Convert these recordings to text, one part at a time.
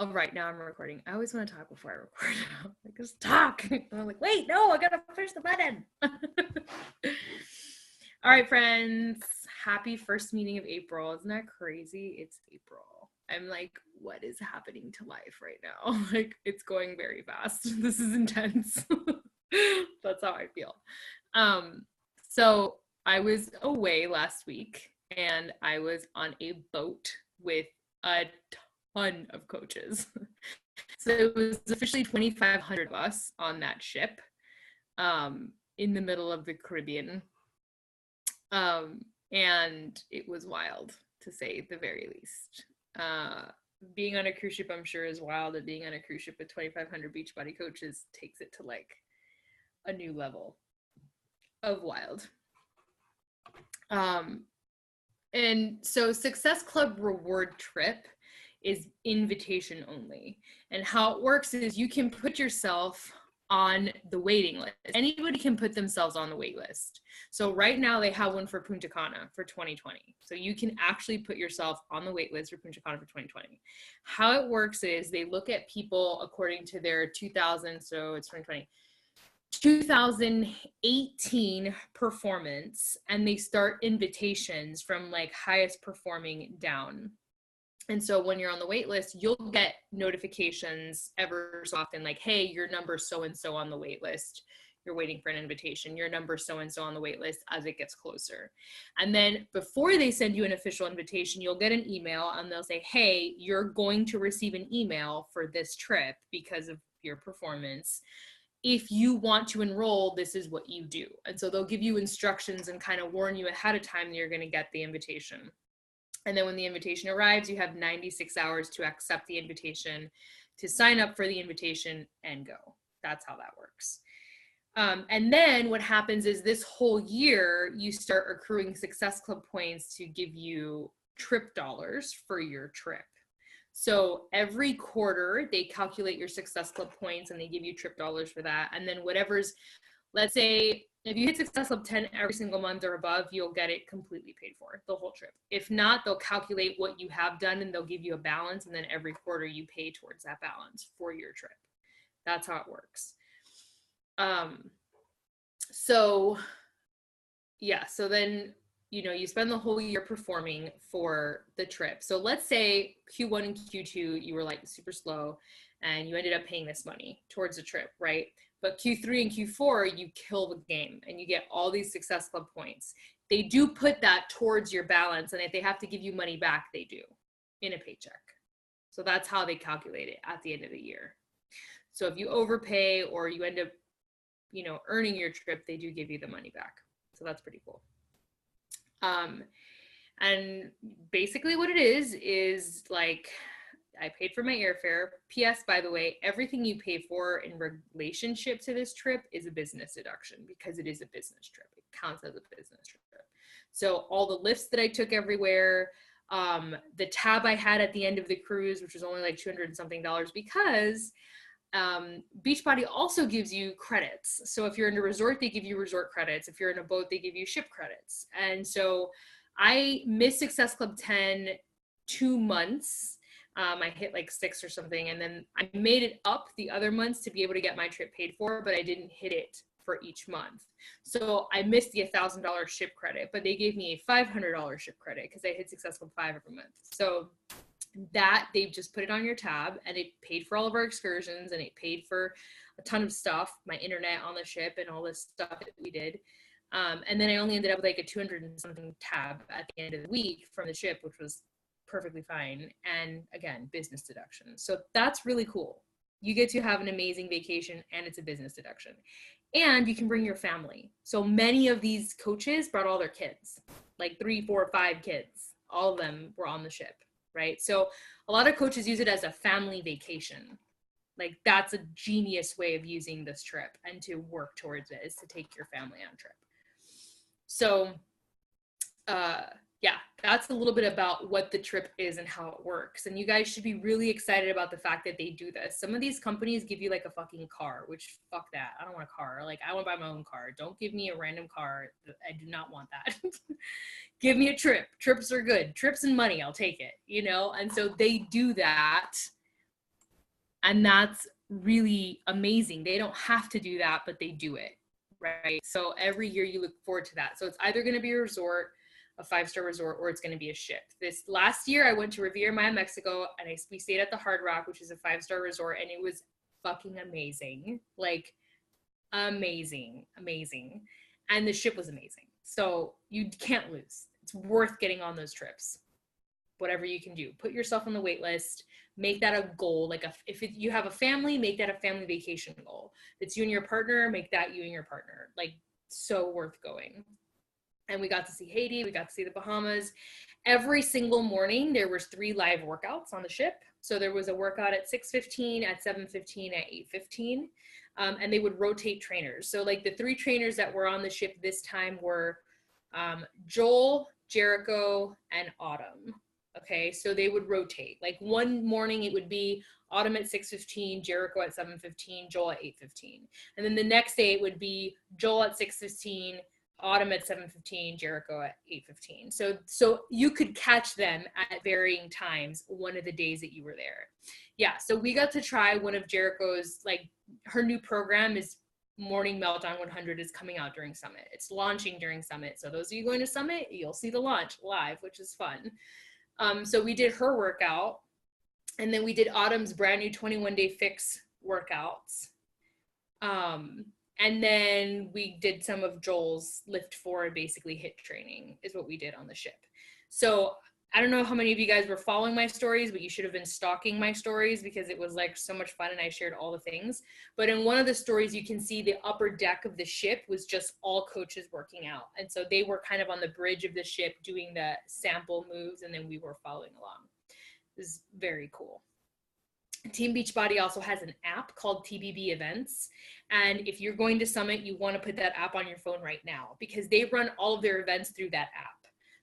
Oh, right now I'm recording. I always want to talk before I record. I'm like, just talk. And I'm like, wait, no, I gotta push the button. All right, friends. Happy first meeting of April. Isn't that crazy? It's April. I'm like, what is happening to life right now? Like, it's going very fast. This is intense. That's how I feel. So I was away last week and I was on a boat with a ton of coaches. So it was officially 2,500 of us on that ship in the middle of the Caribbean. And it was wild, to say the very least. Being on a cruise ship, I'm sure, is wild, and being on a cruise ship with 2,500 Beachbody coaches takes it to like a new level of wild. And so Success Club Reward Trip is invitation only. And how it works is you can put yourself on the waiting list. Anybody can put themselves on the wait list. So right now they have one for Punta Cana for 2020. So you can actually put yourself on the wait list for Punta Cana for 2020. How it works is they look at people according to their 2000, so it's 2020, 2018 performance, and they start invitations from like highest performing down. And so when you're on the wait list, you'll get notifications ever so often like, hey, your number so-and-so on the wait list. You're waiting for an invitation. Your number so-and-so on the wait list as it gets closer. And then before they send you an official invitation, you'll get an email and they'll say, hey, you're going to receive an email for this trip because of your performance. If you want to enroll, this is what you do. And so they'll give you instructions and kind of warn you ahead of time that you're going to get the invitation. And then when the invitation arrives, you have 96 hours to accept the invitation, to sign up for the invitation and go. That's how that works. And then what happens is this whole year, you start accruing Success Club points to give you trip dollars for your trip. So every quarter, they calculate your Success Club points and they give you trip dollars for that. And then whatever's, let's say, if you hit Success Club 10 every single month or above, you'll get it completely paid for, the whole trip. If not, they'll calculate what you have done and they'll give you a balance. And then every quarter you pay towards that balance for your trip. That's how it works. So then, you spend the whole year performing for the trip. So let's say Q1 and Q2, you were like super slow and you ended up paying this money towards the trip, right? But Q3 and Q4, you kill the game and you get all these Success Club points. They do put that towards your balance, and if they have to give you money back, they do in a paycheck. So that's how they calculate it at the end of the year. So if you overpay or you end up, earning your trip, they do give you the money back. So that's pretty cool. And basically what it is like, I paid for my airfare. P.S. by the way, everything you pay for in relationship to this trip is a business deduction because it is a business trip. It counts as a business trip. So all the lifts that I took everywhere, the tab I had at the end of the cruise, which was only like $200 and something because Beachbody also gives you credits. So if you're in a resort, they give you resort credits. If you're in a boat, they give you ship credits. And so I missed Success Club 10 2 months. I hit like 6 or something. And then I made it up the other months to be able to get my trip paid for, but I didn't hit it for each month. So I missed the $1,000 ship credit, but they gave me a $500 ship credit because I hit Success Club 5 every month. So that they've just put it on your tab, and it paid for all of our excursions, and it paid for a ton of stuff, my internet on the ship and all this stuff that we did. And then I only ended up with like a 200 and something tab at the end of the week from the ship, which was perfectly fine. And again, business deduction. So that's really cool. You get to have an amazing vacation and it's a business deduction. And you can bring your family. So many of these coaches brought all their kids, like 3, 4, 5 kids. All of them were on the ship. Right? So a lot of coaches use it as a family vacation. Like that's a genius way of using this trip and to work towards it, is to take your family on a trip. So yeah, that's a little bit about what the trip is and how it works. And you guys should be really excited about the fact that they do this. Some of these companies give you like a fucking car, which fuck that. I don't want a car. Like I want to buy my own car. Don't give me a random car. I do not want that. Give me a trip. Trips are good. Trips and money, I'll take it, And so they do that And that's really amazing. They don't have to do that, but they do it, right? So every year you look forward to that. So it's either going to be a resort, a 5-star resort, or it's going to be a ship. This last year I went to Riviera Maya, Mexico, and we stayed at the Hard Rock, which is a 5-star resort, and it was fucking amazing. Like amazing, amazing. And the ship was amazing. So you can't lose. It's worth getting on those trips. Whatever you can do, put yourself on the wait list, make that a goal. Like you have a family, make that a family vacation goal. If it's you and your partner, make that you and your partner. Like, so worth going. And we got to see Haiti, we got to see the Bahamas. Every single morning there was 3 live workouts on the ship. So there was a workout at 6:15, at 7:15, at 8:15. And they would rotate trainers. So like the 3 trainers that were on the ship this time were Joel, Jericho, and Autumn. Okay, so they would rotate. Like one morning it would be Autumn at 6:15, Jericho at 7:15, Joel at 8:15. And then the next day it would be Joel at 6:15, Autumn at 7:15, Jericho at 8:15. So you could catch them at varying times one of the days that you were there. Yeah, so we got to try one of Jericho's, like her new program is Morning Meltdown 100 is coming out during Summit. It's launching during Summit. So those of you going to Summit, you'll see the launch live, which is fun. So we did her workout, and then we did Autumn's brand new 21-day fix workouts. And then we did some of Joel's lift forward, basically HIIT training is what we did on the ship. So I don't know how many of you guys were following my stories, but you should have been stalking my stories because it was like so much fun and I shared all the things. But in one of the stories, you can see the upper deck of the ship was just all coaches working out. And so they were kind of on the bridge of the ship doing the sample moves, and then we were following along. It was very cool. Team Beachbody also has an app called TBB Events. And if you're going to Summit, you want to put that app on your phone right now because they run all of their events through that app.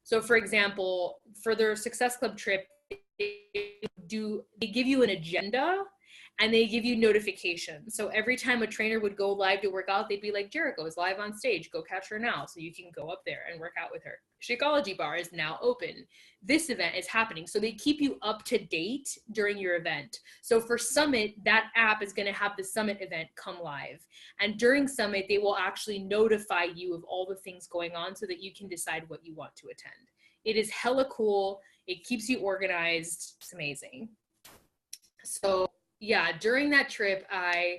So for example, for their Success Club trip, they give you an agenda and they give you notifications. So every time a trainer would go live to work out, they'd be like, Jericho is live on stage, go catch her now. So you can go up there and work out with her. Shakeology Bar is now open. This event is happening. So they keep you up to date during your event. So for Summit, that app is going to have the Summit event come live. And during Summit, they will actually notify you of all the things going on so that you can decide what you want to attend. It is hella cool. It keeps you organized. It's amazing. So yeah, during that trip, I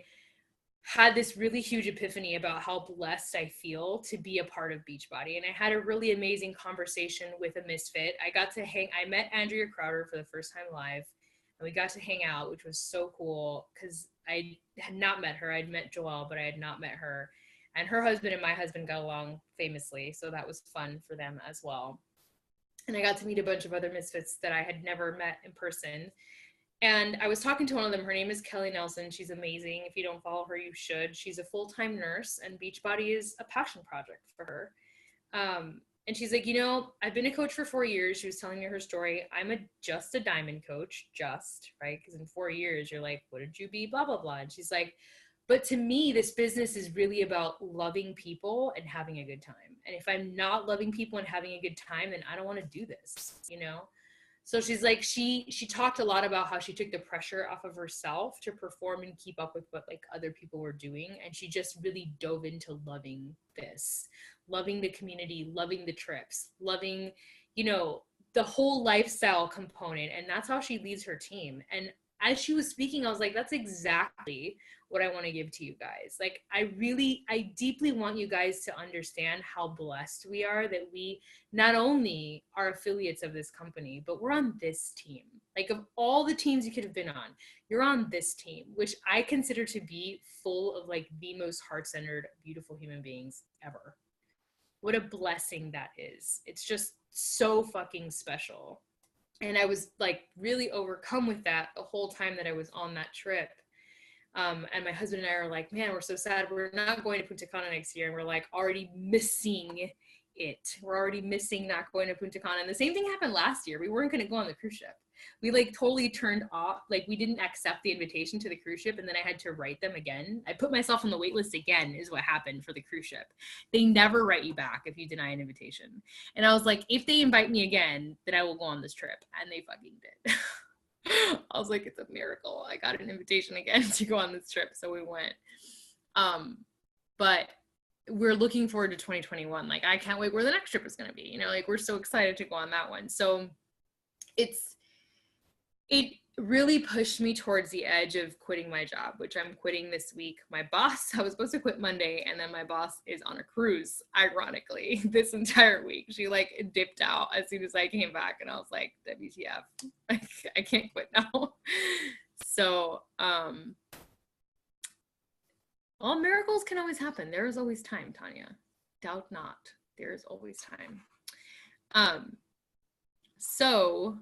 had this really huge epiphany about how blessed I feel to be a part of Beachbody. And I had a really amazing conversation with a misfit. I met Andrea Crowder for the first time live, and we got to hang out, which was so cool because I had not met her. I'd met Joelle, but I had not met her. And her husband and my husband got along famously, so that was fun for them as well. And I got to meet a bunch of other misfits that I had never met in person. And I was talking to one of them. Her name is Kelly Nelson. She's amazing. If you don't follow her, you should. She's a full-time nurse, and Beachbody is a passion project for her. And she's like, I've been a coach for 4 years. She was telling me her story. I'm just a diamond coach, right? Because in 4 years, you're like, what did you be? Blah, blah, blah. And she's like, but to me, this business is really about loving people and having a good time. And if I'm not loving people and having a good time, then I don't want to do this, So she's like, she talked a lot about how she took the pressure off of herself to perform and keep up with what like other people were doing. And she just really dove into loving this, loving the community, loving the trips, loving, the whole lifestyle component. And that's how she leads her team. And as she was speaking, I was like, that's exactly what I want to give to you guys. Like, I deeply want you guys to understand how blessed we are that we not only are affiliates of this company, but we're on this team. Like, of all the teams you could have been on, you're on this team, which I consider to be full of like the most heart-centered, beautiful human beings ever. What a blessing that is. It's just so fucking special. And I was like really overcome with that the whole time that I was on that trip. And my husband and I are like, man, we're so sad. We're not going to Punta Cana next year. And we're like already missing it. We're already missing not going to Punta Cana. And the same thing happened last year. We weren't going to go on the cruise ship. We like totally turned off. Like we didn't accept the invitation to the cruise ship. And then I had to write them again. I put myself on the wait list again is what happened for the cruise ship. They never write you back if you deny an invitation. And I was like, if they invite me again, then I will go on this trip. And they fucking did. I was like, it's a miracle. I got an invitation again to go on this trip. So we went. But we're looking forward to 2021. Like, I can't wait where the next trip is going to be. You know, like, we're so excited to go on that one. So it really pushed me towards the edge of quitting my job, which I'm quitting this week. My boss, I was supposed to quit Monday, and then my boss is on a cruise, ironically, this entire week. She like dipped out as soon as I came back, and I was like, WTF, I can't quit now. So, well, miracles can always happen. There is always time, Tanya. Doubt not. There is always time. So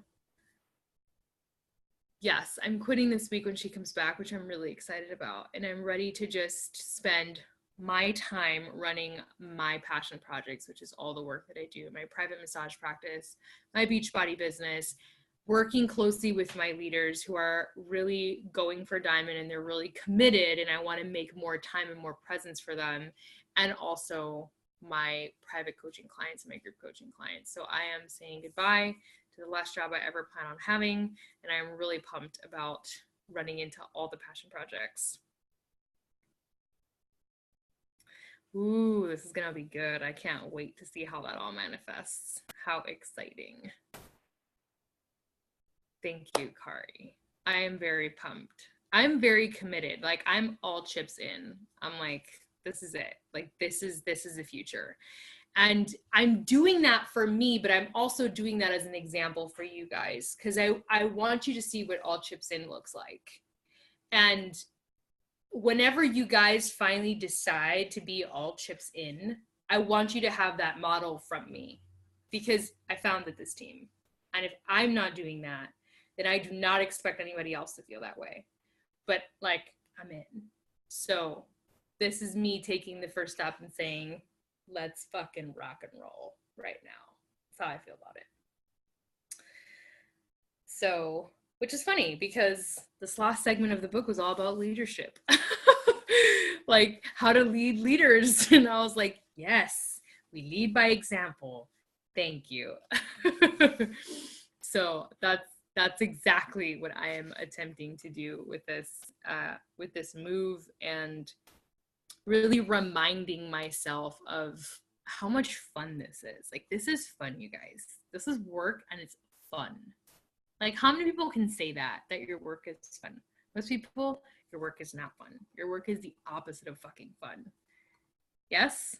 yes, I'm quitting this week when she comes back, which I'm really excited about. And I'm ready to just spend my time running my passion projects, which is all the work that I do, my private massage practice, my Beachbody business, working closely with my leaders who are really going for diamond and they're really committed, and I want to make more time and more presence for them, and also my private coaching clients and my group coaching clients. So I am saying goodbye to the last job I ever plan on having, and I'm really pumped about running into all the passion projects. Ooh, this is gonna be good. I can't wait to see how that all manifests. How exciting. Thank you, Kari. I am very pumped. I'm very committed. Like, I'm all chips in. I'm like, this is it. Like, this is the future. And I'm doing that for me, but I'm also doing that as an example for you guys, because I want you to see what all chips in looks like. And whenever you guys finally decide to be all chips in, I want you to have that model from me, because I founded this team. And if I'm not doing that, then I do not expect anybody else to feel that way. But like, I'm in. So this is me taking the first step and saying, let's fucking rock and roll right now. That's how I feel about it. So, which is funny because this last segment of the book was all about leadership. Like, how to lead leaders. And I was like, yes, we lead by example. Thank you. So that's exactly what I am attempting to do with this move, and really reminding myself of how much fun this is. Like, this is fun, you guys. This is work and it's fun. Like, how many people can say that your work is fun? Most people, your work is not fun. Your work is the opposite of fucking fun. Yes?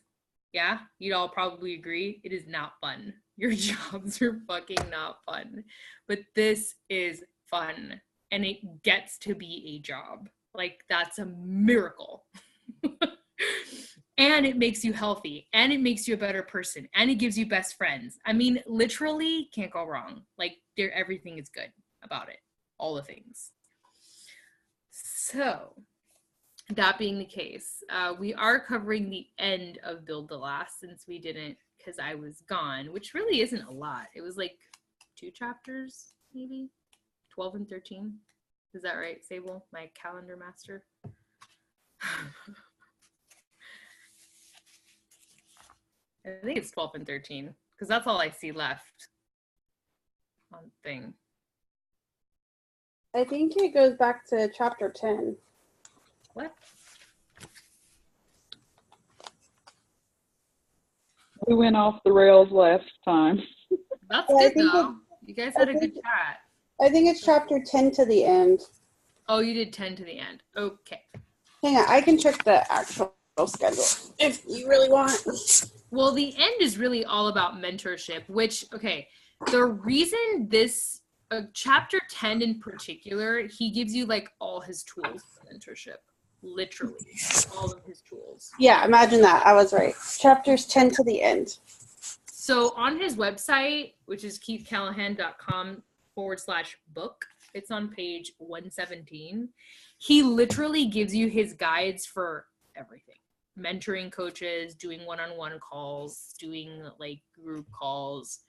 Yeah? You'd all probably agree. It is not fun. Your jobs are fucking not fun. But this is fun. And it gets to be a job. Like, that's a miracle. And it makes you healthy, and it makes you a better person, and it gives you best friends. I mean, literally can't go wrong. Like, everything is good about it. All the things. So that being the case, we are covering the end of Build to Last, since we didn't, because I was gone, which really isn't a lot. It was like 2 chapters, maybe 12 and 13. Is that right, Sable, my calendar master? I think it's 12 and 13, because that's all I see left on the thing. I think it goes back to chapter 10. What? We went off the rails last time. That's good, though. You guys had a good chat. I think it's chapter 10 to the end. Oh, you did 10 to the end. Okay. Hang on, I can check the actual schedule if you really want. Well, the end is really all about mentorship, which, okay, the reason this, chapter 10 in particular, he gives you like all his tools for mentorship. Literally, all of his tools. Yeah, imagine that. I was right. Chapters 10 to the end. So on his website, which is keithcallahan.com/book, it's on page 117. He literally gives you his guides for everything. Mentoring coaches, doing one-on-one calls, doing like group calls.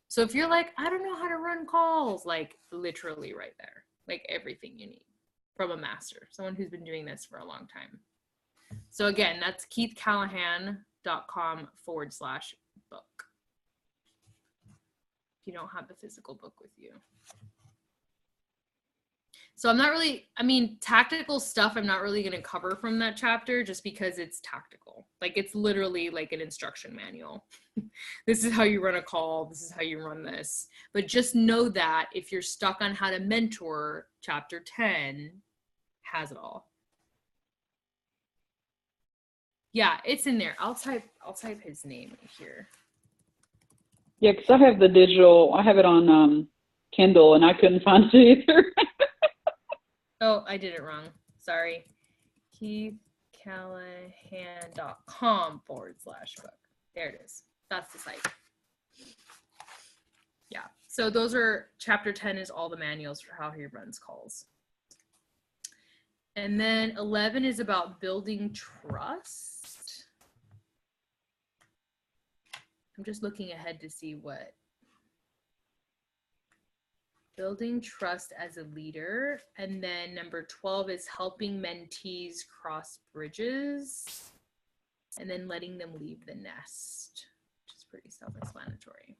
So if you're like, I don't know how to run calls, like literally right there, like everything you need from a master, someone who's been doing this for a long time. So again, that's keithcallahan.com/book. If you don't have the physical book with you. So I'm not really, I mean, tactical stuff I'm not really going to cover from that chapter just because it's tactical. Like it's literally like an instruction manual. This is how you run a call. This is how you run this. But just know that if you're stuck on how to mentor, chapter 10 has it all. Yeah, it's in there. I'll type his name here. Yeah, because I have the digital. I have it on Kindle, and I couldn't find it either. Oh, I did it wrong. Sorry. KeithCallahan.com/book. There it is. That's the site. Yeah. So those are, chapter 10 is all the manuals for how he runs calls. And then 11 is about building trust. I'm just looking ahead to see what. Building trust as a leader. And then number 12 is helping mentees cross bridges. And then letting them leave the nest, which is pretty self-explanatory.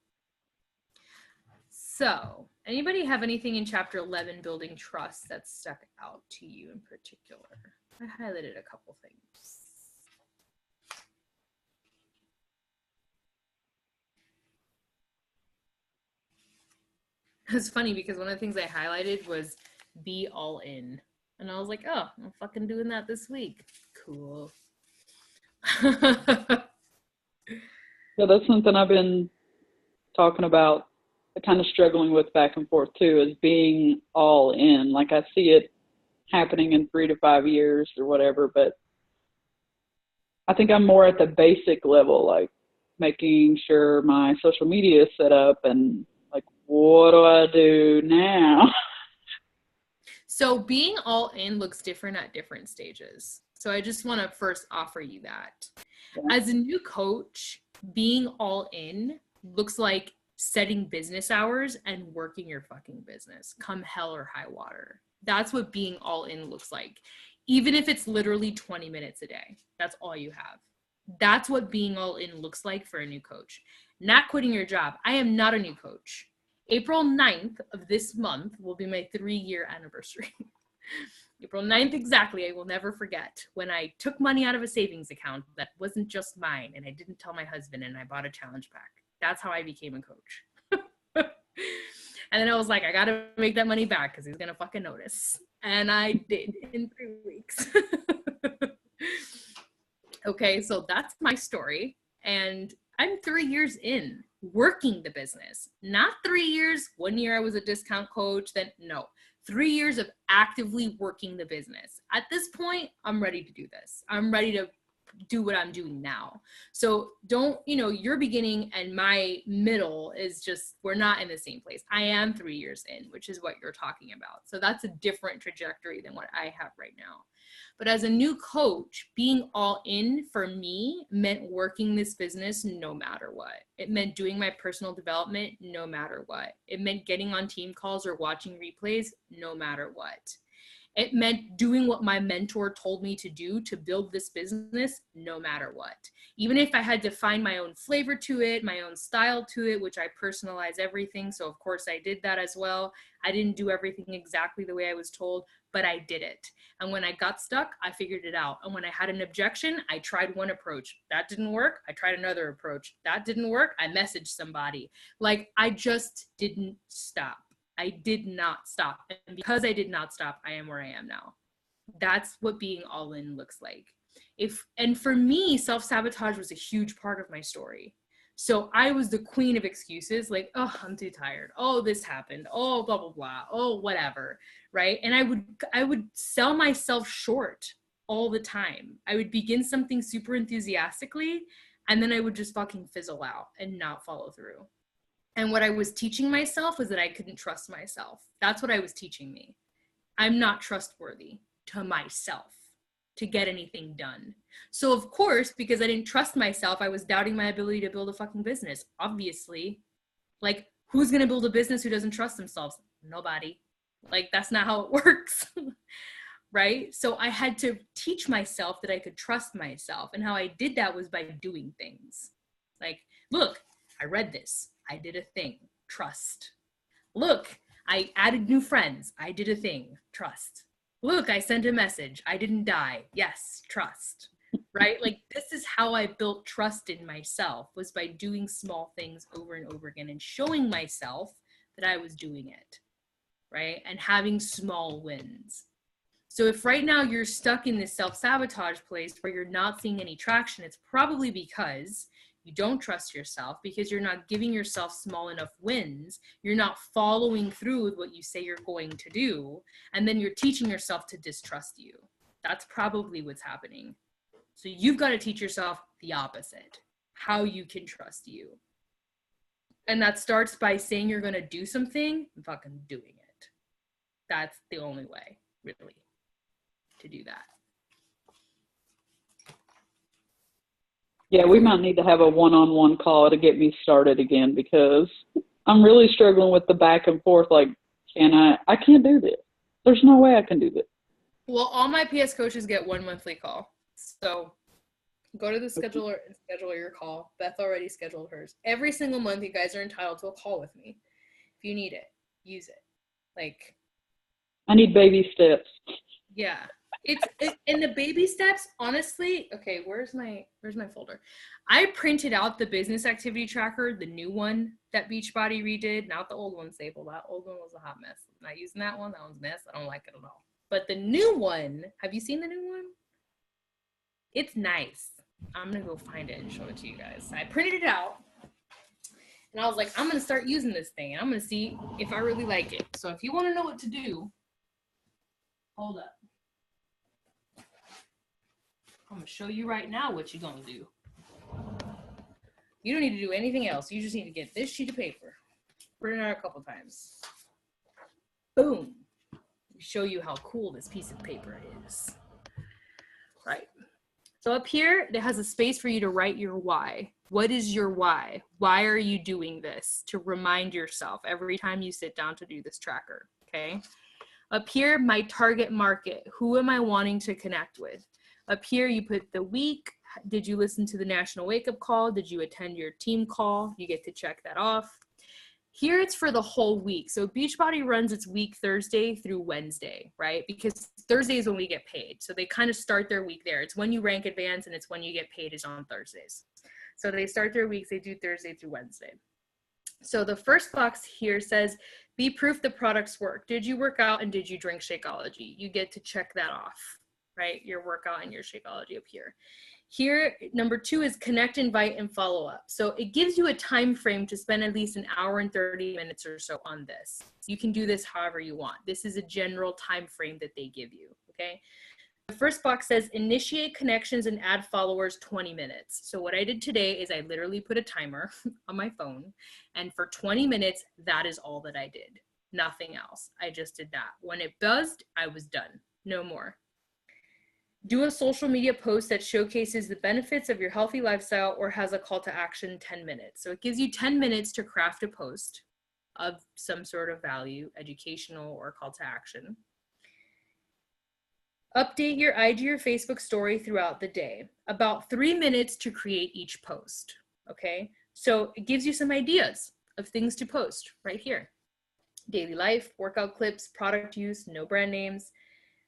So, anybody have anything in chapter 11, building trust, that stuck out to you in particular? I highlighted a couple things. It's funny because one of the things I highlighted was be all in. And I was like, oh, I'm fucking doing that this week. Cool. Yeah, that's something I've been talking about, kind of struggling with back and forth too, is being all in. Like I see it happening in 3 to 5 years or whatever, but I think I'm more at the basic level, like making sure my social media is set up and like, what do I do now? So being all in looks different at different stages. So I just want to first offer you that. Yeah. As a new coach, being all in looks like setting business hours and working your fucking business, come hell or high water. That's what being all in looks like. Even if it's literally 20 minutes a day, that's all you have. That's what being all in looks like for a new coach. Not quitting your job. I am not a new coach. April 9th of this month will be my 3-year anniversary. April 9th exactly, I will never forget, when I took money out of a savings account that wasn't just mine, and I didn't tell my husband, and I bought a challenge pack. That's how I became a coach. And then I was like, I gotta make that money back because he's gonna fucking notice. And I did in 3 weeks. Okay, so that's my story. And I'm 3 years in working the business. Not 3 years, 1 year I was a discount coach, then no. 3 years of actively working the business. At this point, I'm ready to do this. I'm ready to do what I'm doing now. So don't, your beginning and my middle is just, we're not in the same place. I am 3 years in, which is what you're talking about. So that's a different trajectory than what I have right now. But as a new coach, being all in for me meant working this business no matter what. It meant doing my personal development no matter what. It meant getting on team calls or watching replays no matter what. It meant doing what my mentor told me to do to build this business no matter what. Even if I had to find my own flavor to it, my own style to it, which I personalize everything. So of course I did that as well. I didn't do everything exactly the way I was told, but I did it. And when I got stuck, I figured it out. And when I had an objection, I tried one approach. That didn't work. I tried another approach. That didn't work. I messaged somebody. Like, I just didn't stop. I did not stop. And because I did not stop, I am where I am now. That's what being all in looks like. And for me, self-sabotage was a huge part of my story. So I was the queen of excuses, like, oh, I'm too tired. Oh, this happened. Oh, blah, blah, blah. Oh, whatever. Right. And I would sell myself short all the time. I would begin something super enthusiastically, and then I would just fucking fizzle out and not follow through. And what I was teaching myself was that I couldn't trust myself. That's what I was teaching me. I'm not trustworthy to myself to get anything done. So of course, because I didn't trust myself, I was doubting my ability to build a fucking business. Obviously, like, who's going to build a business who doesn't trust themselves? Nobody. Like, that's not how it works. Right? So I had to teach myself that I could trust myself. And how I did that was by doing things. Like, look, I read this. I did a thing. Trust. Look, I added new friends. I did a thing. Trust. Look, I sent a message. I didn't die. Yes, trust. Right? Like, this is how I built trust in myself, was by doing small things over and over again and showing myself that I was doing it. Right? And having small wins. So if right now you're stuck in this self-sabotage place where you're not seeing any traction, it's probably because you don't trust yourself, because you're not giving yourself small enough wins. You're not following through with what you say you're going to do. And then you're teaching yourself to distrust you. That's probably what's happening. So you've got to teach yourself the opposite, how you can trust you. And that starts by saying you're going to do something and fucking doing it. That's the only way, really, to do that. Yeah, we might need to have a one-on-one call to get me started again, because I'm really struggling with the back and forth. Like, I can't do this. There's no way I can do this. Well, all my PS coaches get 1 monthly call. So go to the scheduler and schedule your call. Beth already scheduled hers. Every single month, you guys are entitled to a call with me. If you need it, use it. Like, I need baby steps. yeah. In the baby steps, honestly, okay, where's my folder? I printed out the business activity tracker, the new one that Beachbody redid, not the old one, Staple. That old one was a hot mess. I'm not using that one. That one's a mess. I don't like it at all. But the new one, have you seen the new one? It's nice. I'm going to go find it and show it to you guys. I printed it out, and I was like, I'm going to start using this thing, and I'm going to see if I really like it. So if you want to know what to do, hold up. I'm going to show you right now what you're going to do. You don't need to do anything else. You just need to get this sheet of paper, print it out a couple times. Boom. Show you how cool this piece of paper is. Right. So up here, it has a space for you to write your why. What is your why? Why are you doing this? To remind yourself every time you sit down to do this tracker. Okay. Up here, my target market. Who am I wanting to connect with? Up here, you put the week. Did you listen to the National Wake Up Call? Did you attend your team call? You get to check that off. Here, it's for the whole week. So Beachbody runs its week Thursday through Wednesday, right? Because Thursday is when we get paid. So they kind of start their week there. It's when you rank advance, and it's when you get paid is on Thursdays. So they start their weeks. They do Thursday through Wednesday. So the first box here says, be proof the products work. Did you work out and did you drink Shakeology? You get to check that off. Right? Your workout and your Shakeology up here. Here, number 2 is connect, invite, and follow up. So it gives you a time frame to spend at least an hour and 30 minutes or so on this. You can do this however you want. This is a general time frame that they give you, okay? The first box says initiate connections and add followers 20 minutes. So what I did today is I literally put a timer on my phone, and for 20 minutes, that is all that I did. Nothing else. I just did that. When it buzzed, I was done. No more. Do a social media post that showcases the benefits of your healthy lifestyle or has a call to action 10 minutes. So it gives you 10 minutes to craft a post of some sort of value, educational or call to action. Update your IG or Facebook story throughout the day. About 3 minutes to create each post, okay? So it gives you some ideas of things to post right here. Daily life, workout clips, product use, no brand names,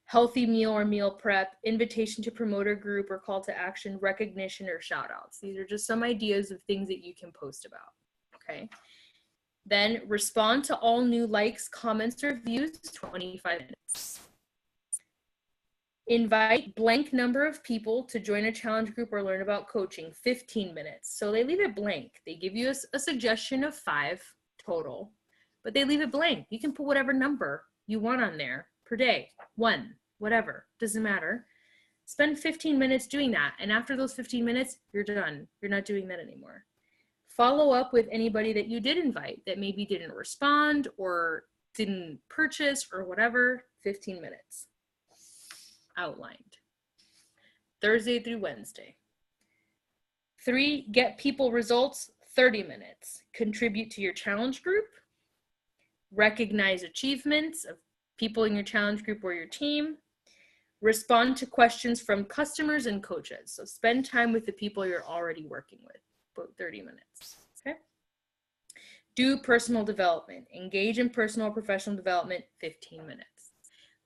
healthy meal or meal prep, invitation to promoter group or call to action, recognition or shout outs. These are just some ideas of things that you can post about, okay? Then respond to all new likes, comments, or views, 25 minutes. Invite blank number of people to join a challenge group or learn about coaching, 15 minutes. So they leave it blank. They give you a suggestion of 5 total, but they leave it blank. You can put whatever number you want on there per day, 1, whatever, doesn't matter. Spend 15 minutes doing that. And after those 15 minutes, you're done. You're not doing that anymore. Follow up with anybody that you did invite that maybe didn't respond or didn't purchase or whatever, 15 minutes. Outlined. Thursday through Wednesday. 3, get people results, 30 minutes. Contribute to your challenge group. Recognize achievements of people in your challenge group or your team. Respond to questions from customers and coaches. So spend time with the people you're already working with, about 30 minutes, okay? Do personal development. Engage in personal or professional development, 15 minutes.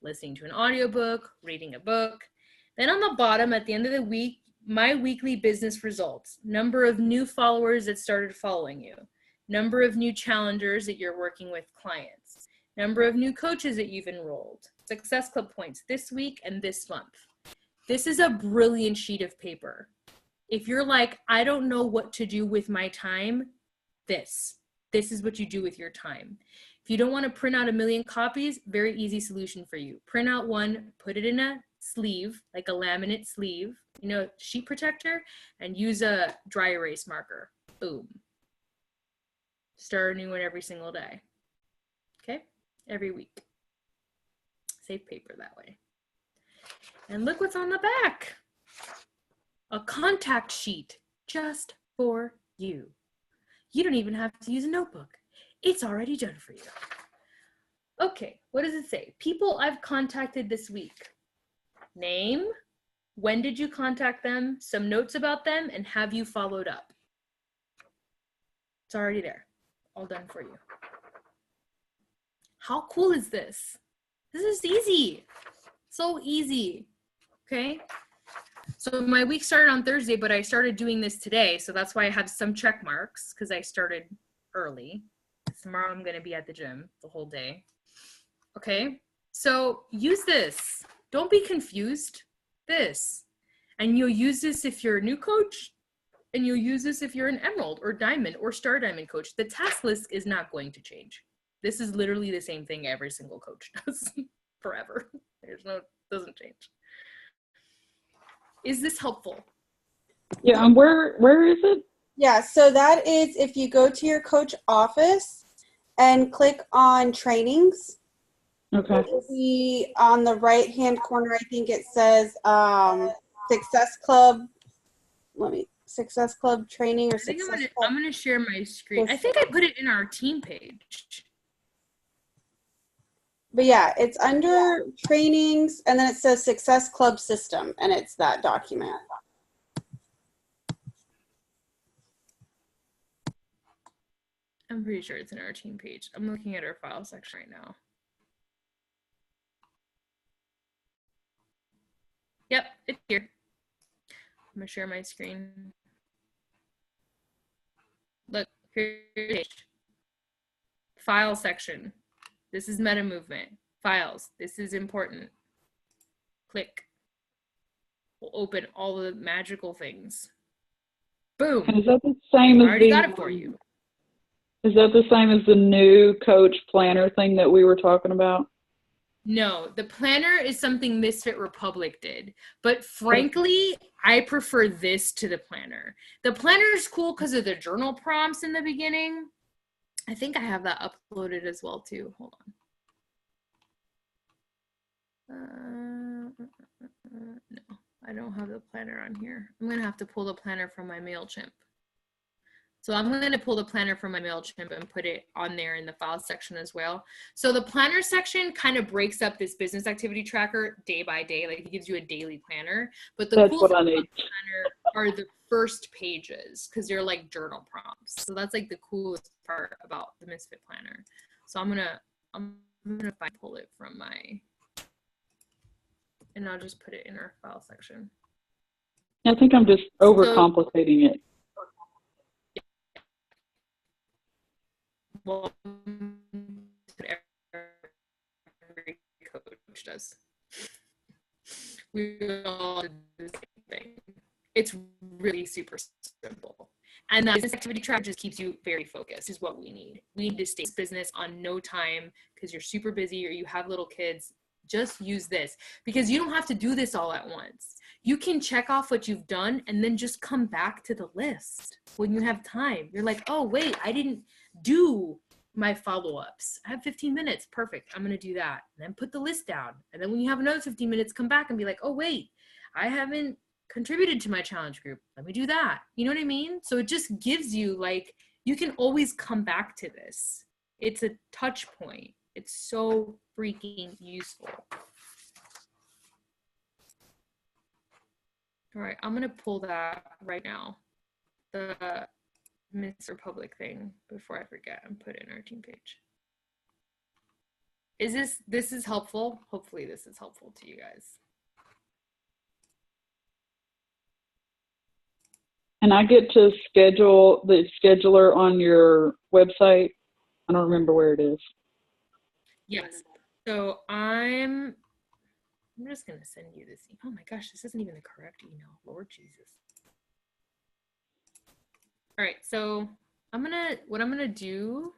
Listening to an audiobook, reading a book. Then on the bottom, at the end of the week, my weekly business results. Number of new followers that started following you. Number of new challengers that you're working with clients. Number of new coaches that you've enrolled. Success Club points this week and this month. This is a brilliant sheet of paper. If you're like, I don't know what to do with my time, this is what you do with your time. If you don't want to print out 1 million copies, very easy solution for you. Print out one, put it in a sleeve, like a laminate sleeve, sheet protector, and use a dry erase marker. Boom. Start a new one every single day. Okay? Every week. Save paper that way. And look what's on the back. A contact sheet just for you. You don't even have to use a notebook. It's already done for you. Okay, what does it say? People I've contacted this week. Name, when did you contact them, some notes about them, and have you followed up? It's already there. All done for you. How cool is this? This is easy. So easy. Okay? So my week started on Thursday, but I started doing this today. So that's why I have some check marks, because I started early. Tomorrow I'm going to be at the gym the whole day. Okay? So use this. Don't be confused. This. And you'll use this if you're a new coach, and you'll use this if you're an Emerald or Diamond or Star Diamond coach. The task list is not going to change. This is literally the same thing every single coach does forever. Doesn't change. Is this helpful? Yeah, and where is it? Yeah, so that is if you go to your coach office and click on trainings. Okay. It will be on the right-hand corner, I think it says Success Club. Success Club training or Success Club. I'm gonna share my screen. I think I put it in our team page. But yeah, it's under trainings, and then it says Success Club System, and it's that document. I'm pretty sure it's in our team page. I'm looking at our file section right now. Yep, it's here. I'm gonna share my screen. Look, here's the page. File section. This is meta movement. Files. This is important. Click. We'll open all the magical things. Boom. And is that the same as I already got it for you. Is that the same as the new coach planner thing that we were talking about? No, the planner is something Misfit Republic did. But frankly, I prefer this to the planner. The planner is cool because of the journal prompts in the beginning. I think I have that uploaded as well too. Hold on. No, I don't have the planner on here. I'm going to have to pull the planner from my MailChimp. So I'm going to pull the planner from my MailChimp and put it on there in the file section as well. So the planner section kind of breaks up this business activity tracker day by day. Like it gives you a daily planner. But the cool thing about the planner are the first pages because they're like journal prompts. So that's like the coolest part about the Misfit planner. So I'm gonna pull it from my, and I'll just put it in our file section. I think I'm just overcomplicating it. Well, every coach does. We all do the same thing. It's really super simple. And that business activity tracker just keeps you very focused is what we need. We need to stay in business on no time because you're super busy or you have little kids. Just use this because you don't have to do this all at once. You can check off what you've done and then just come back to the list when you have time. You're like, oh, wait, I didn't do my follow-ups. I have 15 minutes. Perfect. I'm going to do that. And then put the list down. And then when you have another 15 minutes, come back and be like, oh, wait, I haven't contributed to my challenge group. Let me do that. You know what I mean? So it just gives you like, you can always come back to this. It's a touch point. It's so freaking useful. All right, I'm going to pull that right now. The Mr. Public thing before I forget and put in our team page. Is this is helpful? Hopefully this is helpful to you guys. And I get to schedule the scheduler on your website. I don't remember where it is. Yes. So I'm just gonna send you this. Oh my gosh, this isn't even the correct email. Lord Jesus. All right, so what I'm gonna do.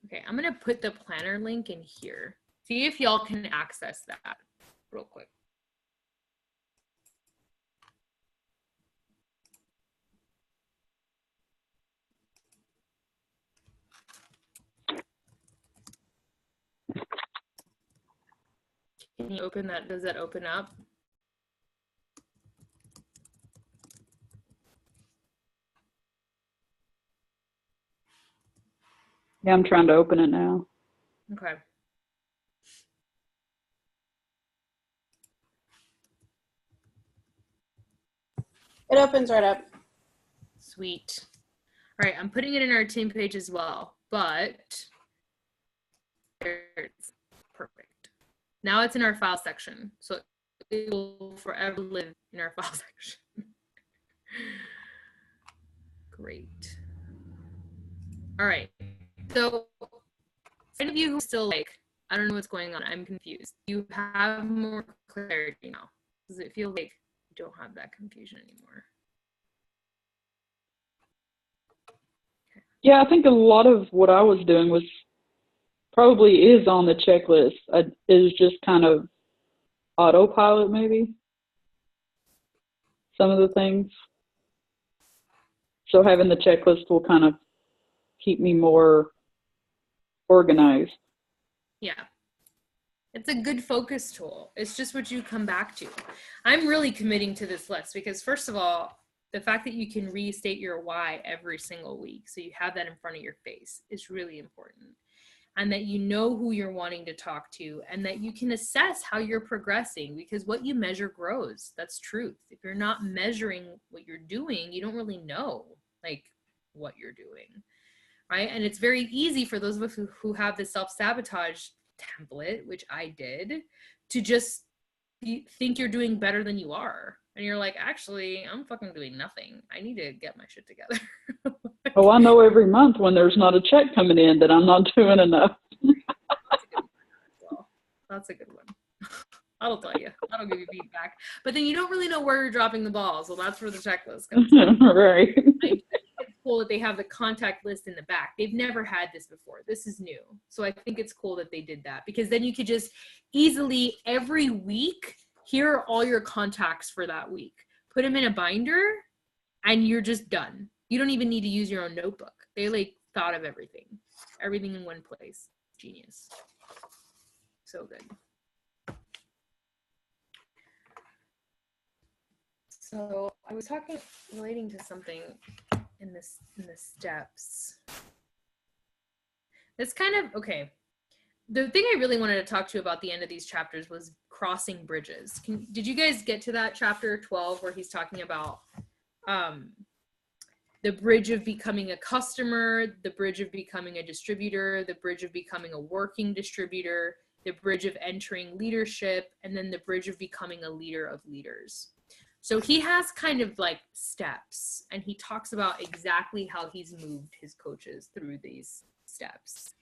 Okay, I'm gonna put the planner link in here. See if y'all can access that real quick. Can you open that? Does that open up? Yeah, I'm trying to open it now. Okay. It opens right up. Sweet. All right, I'm putting it in our team page as well, but it's perfect. Now it's in our file section, so it will forever live in our file section. Great. All right, so for any of you who are still like, I don't know what's going on, I'm confused, you have more clarity now. Does it feel like you don't have that confusion anymore? Yeah, I think a lot of what I was doing was probably is on the checklist. It was just kind of autopilot, maybe, some of the things. So having the checklist will kind of keep me more organized. Yeah. It's a good focus tool. It's just what you come back to. I'm really committing to this list because, first of all, the fact that you can restate your why every single week, so you have that in front of your face, is really important. And that you know who you're wanting to talk to, and that you can assess how you're progressing, because what you measure grows. That's truth. If you're not measuring what you're doing, you don't really know like what you're doing, right? And it's very easy for those of us who have this self-sabotage template, which I did, to just think you're doing better than you are. And you're like, actually, I'm fucking doing nothing. I need to get my shit together. Oh, I know every month when there's not a check coming in that I'm not doing enough. That's a good one. I'll tell you. That'll give you feedback. But then you don't really know where you're dropping the ball. So that's where the checklist comes in. Right. It's cool that they have the contact list in the back. They've never had this before. This is new. So I think it's cool that they did that, because then you could just easily every week, here are all your contacts for that week. Put them in a binder and you're just done. You don't even need to use your own notebook. They like thought of everything in one place. Genius. So good. So I was relating to something in the steps. It's kind of, okay. The thing I really wanted to talk to you about the end of these chapters was crossing bridges. Did you guys get to that chapter 12 where he's talking about the bridge of becoming a customer, the bridge of becoming a distributor, the bridge of becoming a working distributor, the bridge of entering leadership, and then the bridge of becoming a leader of leaders? So he has kind of like steps, and he talks about exactly how he's moved his coaches through these steps.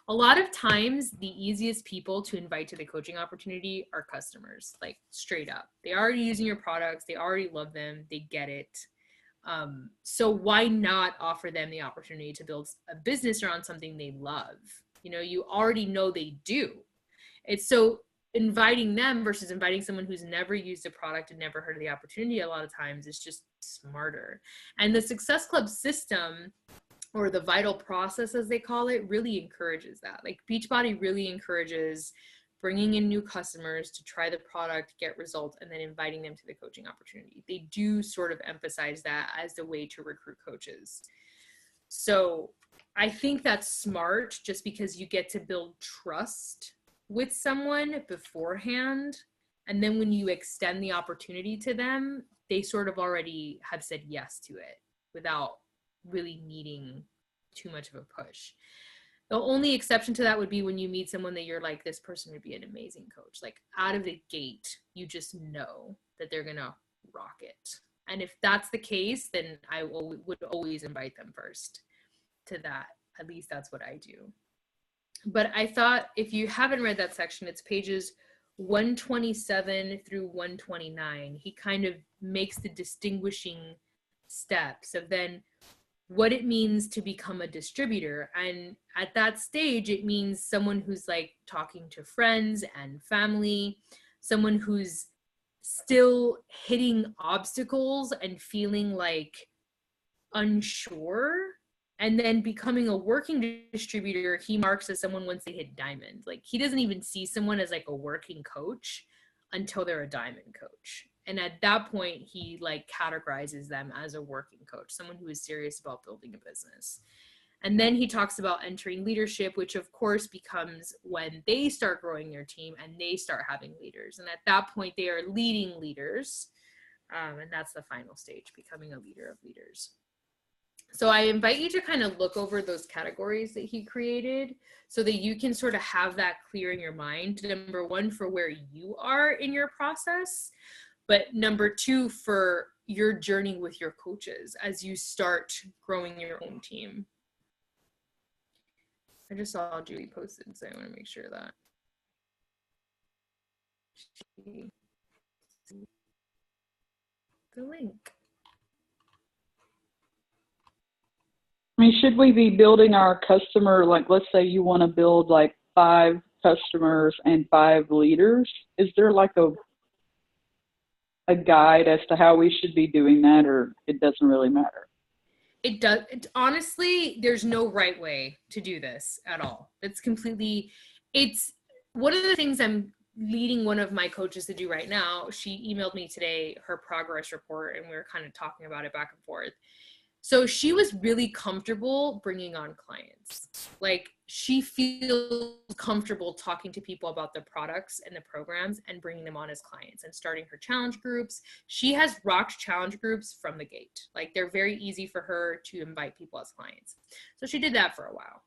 A lot of times, the easiest people to invite to the coaching opportunity are customers, like straight up. They're already using your products. They already love them. They get it. So why not offer them the opportunity to build a business around something they love? You know, you already know they do. It's so inviting them versus inviting someone who's never used a product and never heard of the opportunity, a lot of times is just smarter. And the Success Club system, or the vital process as they call it, really encourages that. Like Beachbody really encourages bringing in new customers to try the product, get results, and then inviting them to the coaching opportunity. They do sort of emphasize that as the way to recruit coaches. So I think that's smart, just because you get to build trust with someone beforehand. And then when you extend the opportunity to them, they sort of already have said yes to it without really needing too much of a push. The only exception to that would be when you meet someone that you're like, this person would be an amazing coach. Like out of the gate, you just know that they're going to rock it. And if that's the case, then I would always invite them first to that. At least that's what I do. But I thought if you haven't read that section, it's pages 127 through 129. He kind of makes the distinguishing steps of then what it means to become a distributor. And at that stage, it means someone who's like talking to friends and family, someone who's still hitting obstacles and feeling like unsure, and then becoming a working distributor, he marks as someone once they hit diamond. Like he doesn't even see someone as like a working coach until they're a diamond coach. And at that point, he like categorizes them as a working coach, someone who is serious about building a business. And then he talks about entering leadership, which of course becomes when they start growing their team and they start having leaders. And at that point, they are leading leaders. And that's the final stage, becoming a leader of leaders. So I invite you to kind of look over those categories that he created so that you can sort of have that clear in your mind. Number one, for where you are in your process, but number two, for your journey with your coaches as you start growing your own team. I just saw Julie posted, so I want to make sure that the link. I mean, should we be building our customer, like let's say you want to build like 5 customers and 5 leaders. Is there like a guide as to how we should be doing that, or it doesn't really matter? It does. Honestly, there's no right way to do this at all. It's one of the things I'm leading one of my coaches to do right now. She emailed me today her progress report, and we were kind of talking about it back and forth. So she was really comfortable bringing on clients. Like she feels comfortable talking to people about the products and the programs and bringing them on as clients and starting her challenge groups. She has rocked challenge groups from the gate. Like they're very easy for her to invite people as clients. So she did that for a while.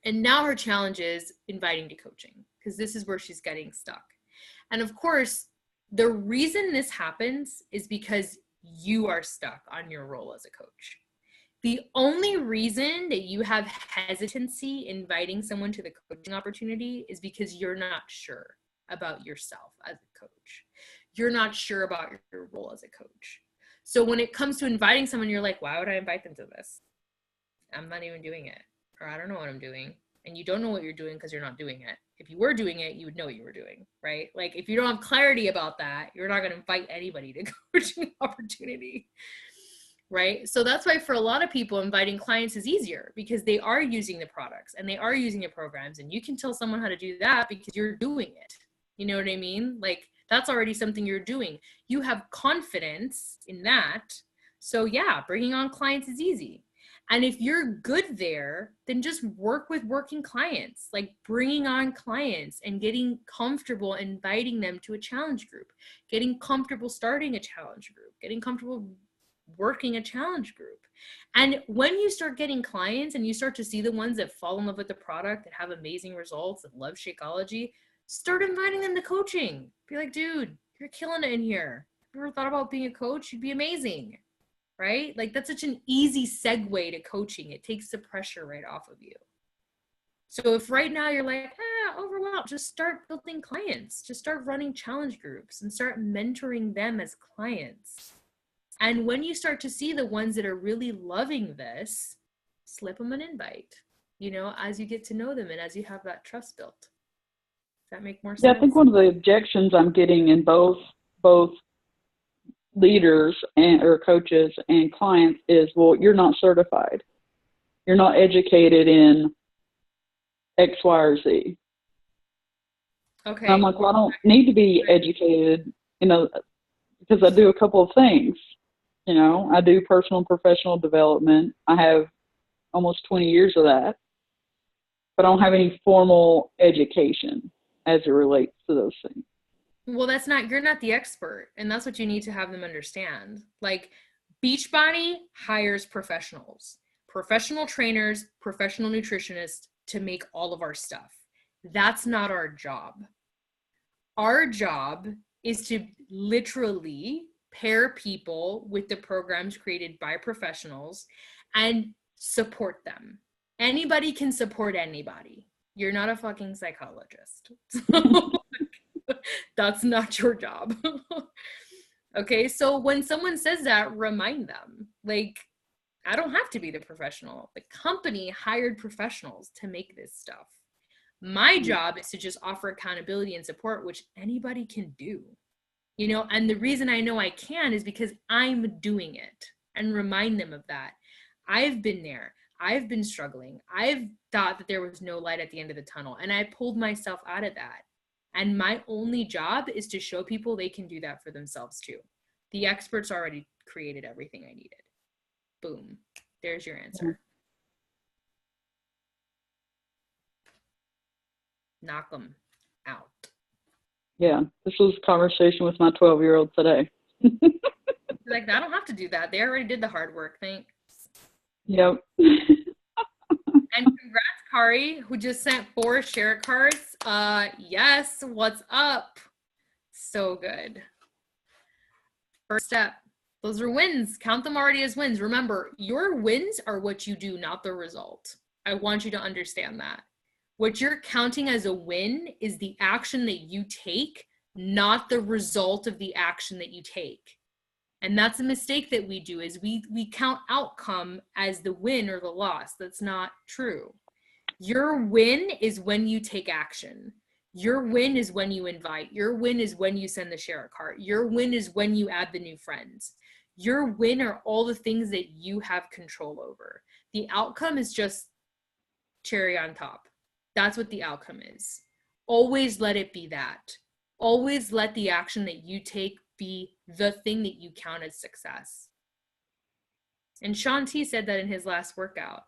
And now her challenge is inviting to coaching because this is where she's getting stuck. And of course, the reason this happens is because you are stuck on your role as a coach. The only reason that you have hesitancy inviting someone to the coaching opportunity is because you're not sure about yourself as a coach. You're not sure about your role as a coach. So when it comes to inviting someone, you're like, why would I invite them to this? I'm not even doing it. Or I don't know what I'm doing. And you don't know what you're doing because you're not doing it. If you were doing it, you would know what you were doing, right? Like if you don't have clarity about that, you're not going to invite anybody to coaching opportunity, right? So that's why for a lot of people, inviting clients is easier because they are using the products and they are using the programs, and you can tell someone how to do that because you're doing it. You know what I mean? Like that's already something you're doing. You have confidence in that. So yeah, bringing on clients is easy. And if you're good there, then just work with working clients, like bringing on clients and getting comfortable inviting them to a challenge group, getting comfortable starting a challenge group, getting comfortable working a challenge group. And when you start getting clients and you start to see the ones that fall in love with the product, that have amazing results, that love Shakeology, start inviting them to coaching. Be like, dude, you're killing it in here. Have you ever thought about being a coach? You'd be amazing. Right? Like that's such an easy segue to coaching. It takes the pressure right off of you. So if right now you're like, overwhelmed, just start building clients. Just start running challenge groups and start mentoring them as clients. And when you start to see the ones that are really loving this, slip them an invite, as you get to know them and as you have that trust built. Does that make more sense? Yeah, I think one of the objections I'm getting in both leaders or coaches and clients is, well, you're not certified. You're not educated in X, Y, or Z. Okay. And I'm like, well, I don't need to be educated, because I do a couple of things. I do personal and professional development. I have almost 20 years of that, but I don't have any formal education as it relates to those things. Well, you're not the expert. And that's what you need to have them understand. Like, Beachbody hires professionals, professional trainers, professional nutritionists to make all of our stuff. That's not our job. Our job is to literally pair people with the programs created by professionals and support them. Anybody can support anybody. You're not a fucking psychologist. That's not your job. Okay, so when someone says that, remind them, like, I don't have to be the professional. The company hired professionals to make this stuff. My job is to just offer accountability and support, which anybody can do, you know, and the reason I know I can is because I'm doing it, and remind them of that. I've been there. I've been struggling. I've thought that there was no light at the end of the tunnel, and I pulled myself out of that. And my only job is to show people they can do that for themselves too. The experts already created everything I needed. Boom. There's your answer. Knock them out. Yeah, this was a conversation with my 12-year-old today. Like, I don't have to do that. They already did the hard work. Thanks. Yep. And congrats, Kari, who just sent 4 share cards. Yes, what's up? So good. First step. Those are wins. Count them already as wins. Remember, your wins are what you do, not the result. I want you to understand that. What you're counting as a win is the action that you take, not the result of the action that you take. And that's a mistake that we do, is we count outcome as the win or the loss. That's not true. Your win is when you take action. Your win is when you invite. Your win is when you send the share cart. Your win is when you add the new friends. Your win are all the things that you have control over. The outcome is just cherry on top. That's what the outcome is. Always let it be that. Always let the action that you take be the thing that you count as success. And Shaun T said that in his last workout.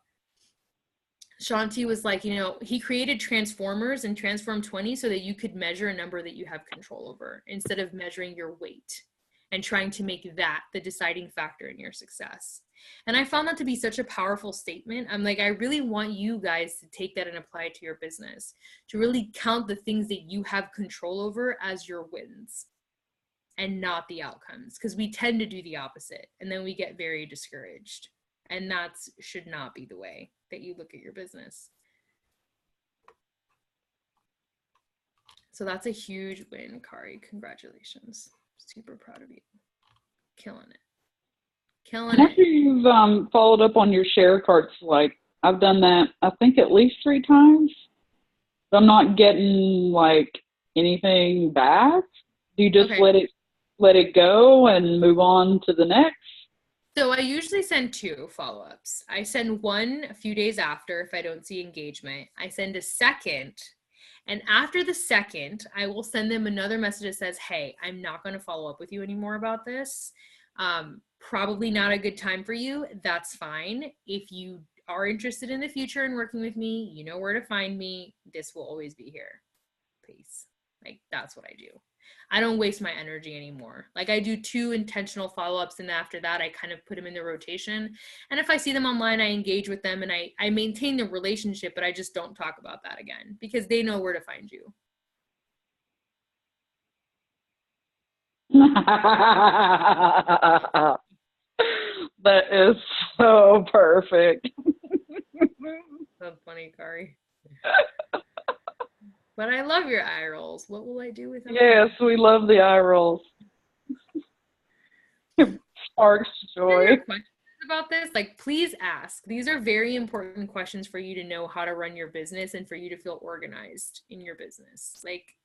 Shaun T was like, you know, he created Transformers and Transform 20 so that you could measure a number that you have control over instead of measuring your weight and trying to make that the deciding factor in your success. And I found that to be such a powerful statement. I'm like, I really want you guys to take that and apply it to your business, to really count the things that you have control over as your wins and not the outcomes, because we tend to do the opposite and then we get very discouraged, and that should not be the way that you look at your business. So that's a huge win, Kari. Congratulations. Super proud of you. Killing it. Killing After it. you've followed up on your share carts, like, I've done that, I think, at least 3 times. But I'm not getting, like, anything back. Do you just let it go and move on to the next? So I usually send 2 follow-ups. I send one a few days after if I don't see engagement. I send a second, and after the second, I will send them another message that says, hey, I'm not going to follow up with you anymore about this. Probably not a good time for you. That's fine. If you are interested in the future and working with me, you know where to find me. This will always be here. Peace. Like, that's what I do. I don't waste my energy anymore. Like, I do 2 intentional follow-ups, and after that, I kind of put them in the rotation. And if I see them online, I engage with them, and I maintain the relationship, but I just don't talk about that again because they know where to find you. That is so perfect. So funny, Kari. But I love your eye rolls. What will I do with them? Yes, we love the eye rolls. Sparks joy. Questions about this? Like, please ask. These are very important questions for you to know how to run your business and for you to feel organized in your business. Like,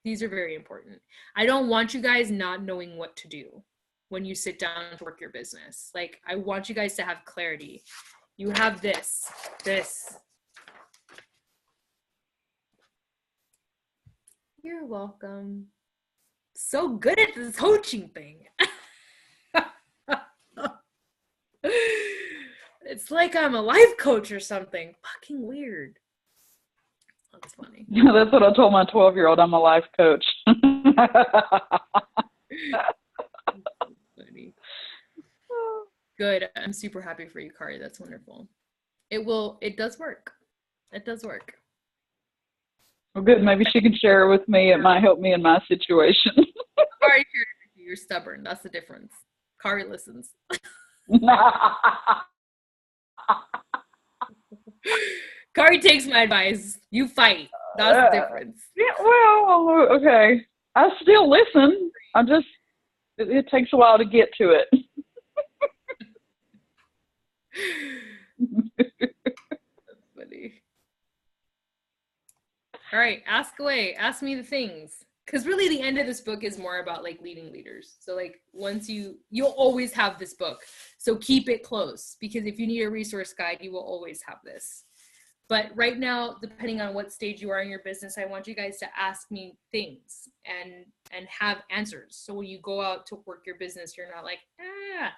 these are very important. I don't want you guys not knowing what to do when you sit down to work your business. Like, I want you guys to have clarity. You have this. You're welcome. So good at this coaching thing. It's like I'm a life coach or something. Fucking weird. That's funny. Yeah, that's what I told my 12-year-old. I'm a life coach. Funny. Good. I'm super happy for you, Kari. That's wonderful. It does work. It does work. Well, good. Maybe she can share it with me. It might help me in my situation. Kari shared it with you. You're stubborn. That's the difference. Kari listens. Kari takes my advice. You fight. That's the difference. Yeah, well, okay. I still listen. It takes a while to get to it. That's funny. All right, ask away. Ask me the things. Because really the end of this book is more about like leading leaders. So like once you'll always have this book. So keep it close, because if you need a resource guide, you will always have this. But right now, depending on what stage you are in your business, I want you guys to ask me things and have answers. So when you go out to work your business, you're not like, ah.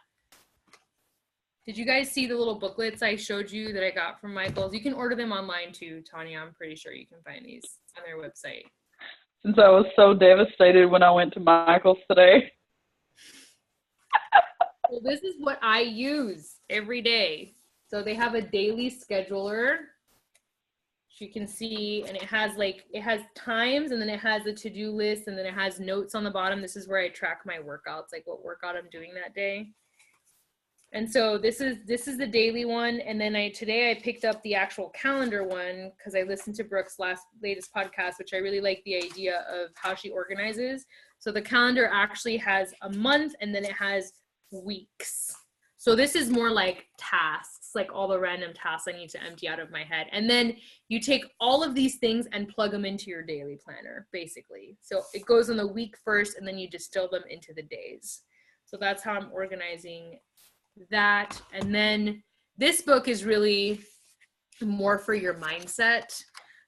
Did you guys see the little booklets I showed you that I got from Michael's? You can order them online too, Tanya. I'm pretty sure you can find these on their website. Since I was so devastated when I went to Michael's today. Well, this is what I use every day. So they have a daily scheduler. You can see, and it has times, and then it has a to-do list, and then it has notes on the bottom. This is where I track my workouts, like what workout I'm doing that day. And so this is the daily one. And then today I picked up the actual calendar one because I listened to Brooke's latest podcast, which I really like the idea of how she organizes. So the calendar actually has a month, and then it has weeks. So this is more like tasks, like all the random tasks I need to empty out of my head. And then you take all of these things and plug them into your daily planner, basically. So it goes on the week first, and then you distill them into the days. So that's how I'm organizing that. And then this book is really more for your mindset.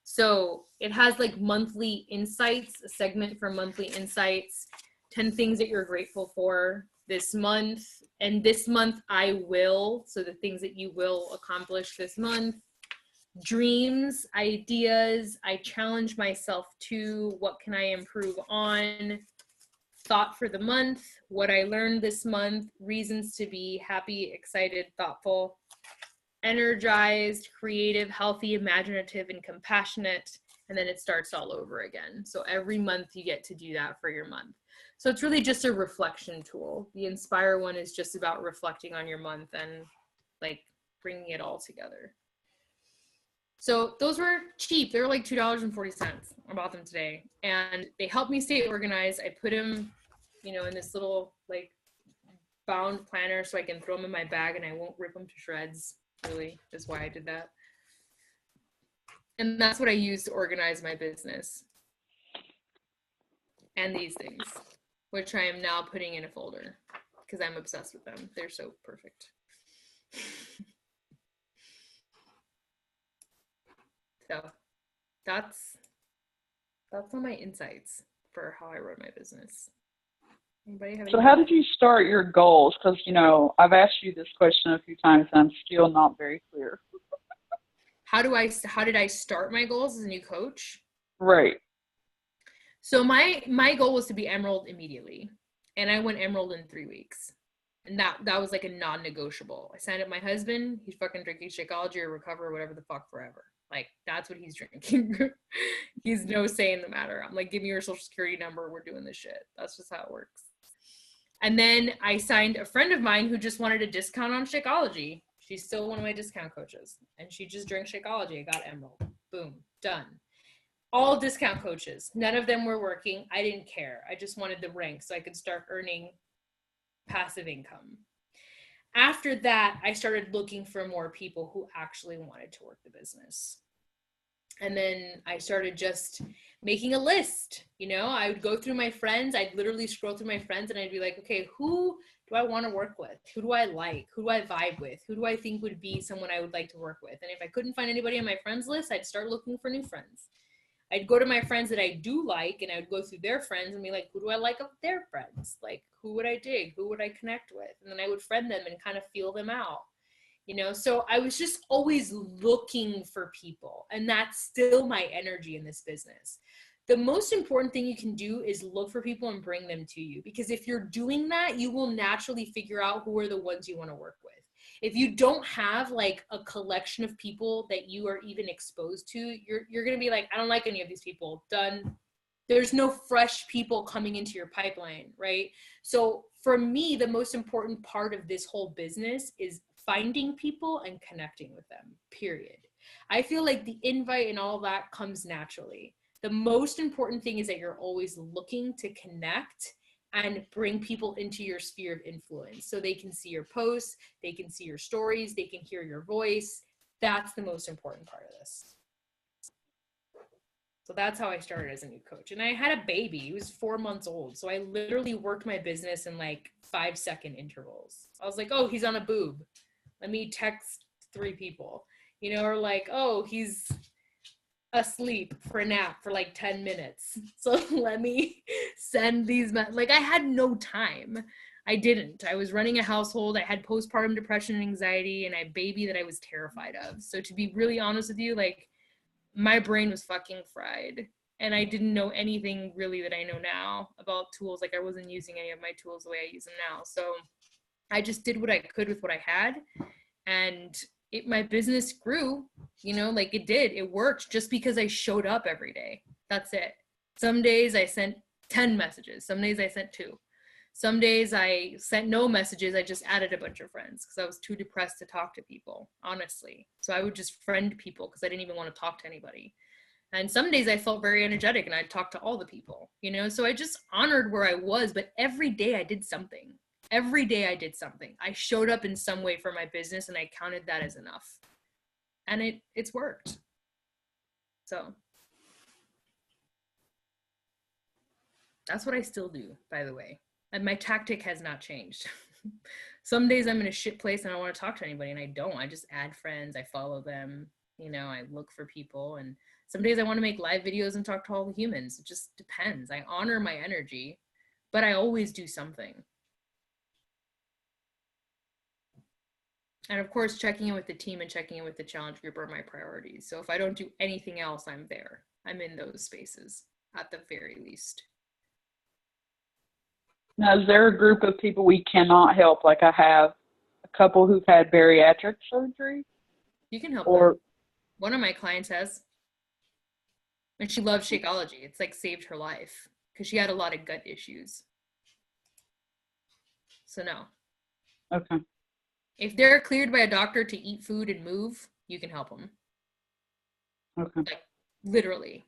So it has like monthly insights, a segment for monthly insights, 10 things that you're grateful for this month. And this month I will, so the things that you will accomplish this month. Dreams, ideas, I challenge myself to, what can I improve on? Thought for the month, what I learned this month, reasons to be happy, excited, thoughtful, energized, creative, healthy, imaginative, and compassionate. And then it starts all over again. So every month you get to do that for your month. So it's really just a reflection tool. The Inspire one is just about reflecting on your month and like bringing it all together. So those were cheap. They were like $2.40. I bought them today, and they helped me stay organized. I put them, in this little like bound planner so I can throw them in my bag and I won't rip them to shreds. Really, is why I did that. And that's what I use to organize my business. And these things, which I am now putting in a folder because I'm obsessed with them. They're so perfect. So that's all my insights for how I run my business. Anybody have any? So how did you start your goals? Because, I've asked you this question a few times and I'm still not very clear. How did I start my goals as a new coach? Right. So my goal was to be Emerald immediately. And I went Emerald in 3 weeks. And that was like a non-negotiable. I signed up my husband. He's fucking drinking Shakeology or Recover or whatever the fuck forever. Like, that's what he's drinking. He's no say in the matter. I'm like, give me your social security number. We're doing this shit. That's just how it works. And then I signed a friend of mine who just wanted a discount on Shakeology. She's still one of my discount coaches. And she just drank Shakeology. I got Emerald. Boom. Done. All discount coaches. None of them were working. I didn't care. I just wanted the rank so I could start earning passive income. After that, I started looking for more people who actually wanted to work the business. And then I started just making a list. I would go through my friends. I'd literally scroll through my friends and I'd be like, okay, who do I want to work with? Who do I like? Who do I vibe with? Who do I think would be someone I would like to work with? And if I couldn't find anybody on my friends list, I'd start looking for new friends. I'd go to my friends that I do like, and I would go through their friends and be like, who do I like of their friends? Like, who would I dig? Who would I connect with? And then I would friend them and kind of feel them out, So I was just always looking for people, and that's still my energy in this business. the most important thing you can do is look for people and bring them to you. Because if you're doing that, you will naturally figure out who are the ones you want to work with. If you don't have like a collection of people that you are even exposed to, you're going to be like, I don't like any of these people. Done. There's no fresh people coming into your pipeline, right? So for me, the most important part of this whole business is finding people and connecting with them, period. I feel like the invite and all that comes naturally. The most important thing is that you're always looking to connect and bring people into your sphere of influence so they can see your posts, they can see your stories, they can hear your voice. That's the most important part of this. So that's how I started as a new coach. And I had a baby. He was 4 months old. So I literally worked my business in like 5-second intervals. I was like, oh, he's on a boob. Let me text 3 people, you know, or like, oh, he's asleep for a nap for like 10 minutes. So let me send these, like I had no time. I didn't. I was running a household. I had postpartum depression and anxiety and a baby that I was terrified of. So to be really honest with you, like my brain was fucking fried and I didn't know anything really that I know now about tools. Like I wasn't using any of my tools the way I use them now. So I just did what I could with what I had, and my business grew, you know, like it did. It worked just because I showed up every day. That's it. Some days I sent 10 messages. Some days I sent 2. Some days I sent no messages. I just added a bunch of friends because I was too depressed to talk to people, honestly. So I would just friend people because I didn't even want to talk to anybody. And some days I felt very energetic and I'd talk to all the people, you know? So I just honored where I was, but every day I did something. Every day I did something. I showed up in some way for my business and I counted that as enough. And it's worked. So that's what I still do, by the way. And my tactic has not changed. Some days I'm in a shit place and I don't want to talk to anybody and I don't. I just add friends. I follow them. You know, I look for people. And some days I want to make live videos and talk to all the humans. It just depends. I honor my energy, but I always do something. And of course, checking in with the team and checking in with the challenge group are my priorities. So if I don't do anything else, I'm there. I'm in those spaces at the very least. Now, is there a group of people we cannot help? Like I have a couple who've had bariatric surgery. You can help them. One of my clients has. And she loves Shakeology. It's like saved her life because she had a lot of gut issues. So no. Okay. If they're cleared by a doctor to eat food and move, you can help them. Okay. Like literally.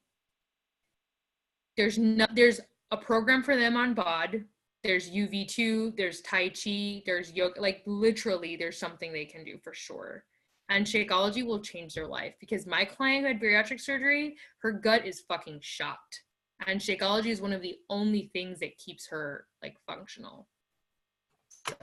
There's a program for them on BOD. There's UV2, there's Tai Chi, there's yoga. Like literally there's something they can do for sure. And Shakeology will change their life because my client who had bariatric surgery, her gut is fucking shot. And Shakeology is one of the only things that keeps her like functional. So,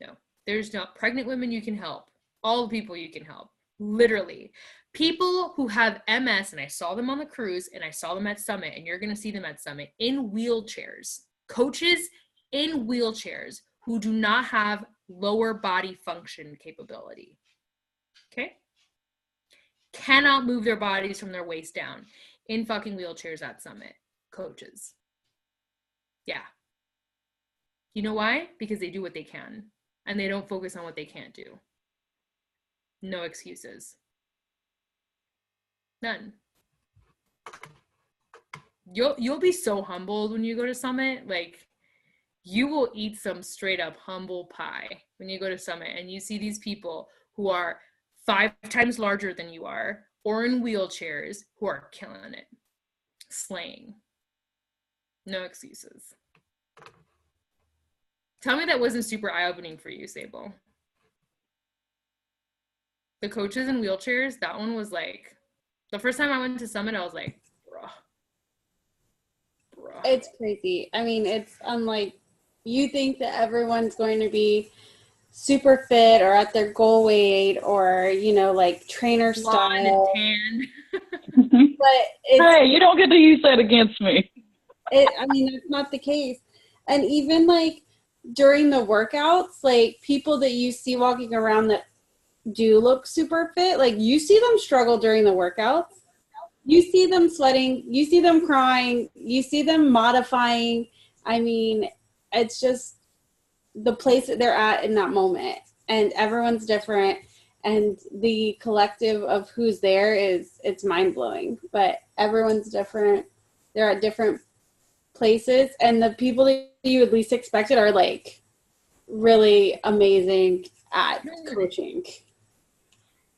no, there's not pregnant women you can help. All the people you can help. Literally. People who have MS, and I saw them on the cruise and I saw them at Summit, and you're going to see them at Summit in wheelchairs. Coaches in wheelchairs who do not have lower body function capability. Okay? Cannot move their bodies from their waist down in fucking wheelchairs at Summit. Coaches. Yeah. You know why? Because they do what they can and they don't focus on what they can't do. No excuses. None. You'll be so humbled when you go to Summit. Like, you will eat some straight up humble pie when you go to Summit and you see these people who are 5 times larger than you are or in wheelchairs who are killing it, slaying. No excuses. Tell me that wasn't super eye-opening for you, Sable. The coaches in wheelchairs, that one was like, the first time I went to Summit, I was like, bruh. It's crazy. I mean, it's unlike, you think that everyone's going to be super fit or at their goal weight or, you know, like trainer style. But hey, you don't get to use that against me. I mean, that's not the case. And even like during the workouts, like people that you see walking around that do look super fit, like you see them struggle during the workouts. You see them sweating, you see them crying, you see them modifying. I mean, it's just the place that they're at in that moment. And everyone's different. And the collective of who's there it's mind blowing. But everyone's different. They're at different places. And the people that you would least expected are like really amazing at coaching.